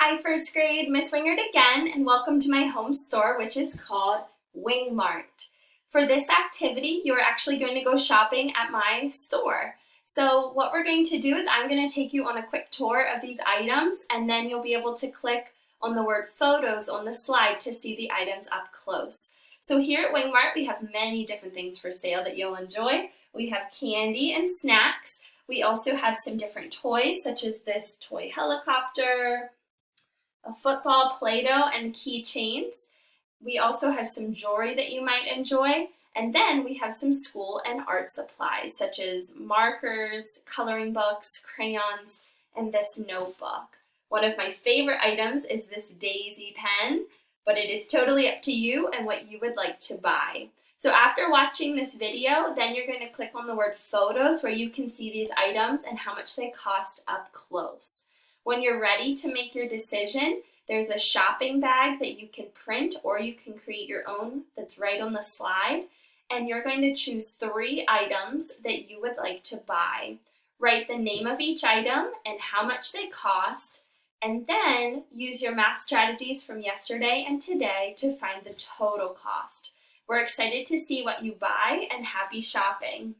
Hi first grade, Miss Wingard again, and welcome to my home store, which is called Mart. For this activity, you are actually going to go shopping at my store. So what we're going to do is I'm going to take you on a quick tour of these items, and then you'll be able to click on the word photos on the slide to see the items up close. So here at Mart, we have many different things for sale that you'll enjoy. We have candy and snacks. We also have some different toys, such as this toy helicopter, a football, Play-Doh, and keychains. We also have some jewelry that you might enjoy. And then we have some school and art supplies, such as markers, coloring books, crayons, and this notebook. One of my favorite items is this daisy pen, but it is totally up to you and what you would like to buy. So after watching this video, then you're going to click on the word photos where you can see these items and how much they cost up close. When you're ready to make your decision, there's a shopping bag that you can print or you can create your own that's right on the slide. And you're going to choose 3 items that you would like to buy. Write the name of each item and how much they cost, and then use your math strategies from yesterday and today to find the total cost. We're excited to see what you buy, and happy shopping.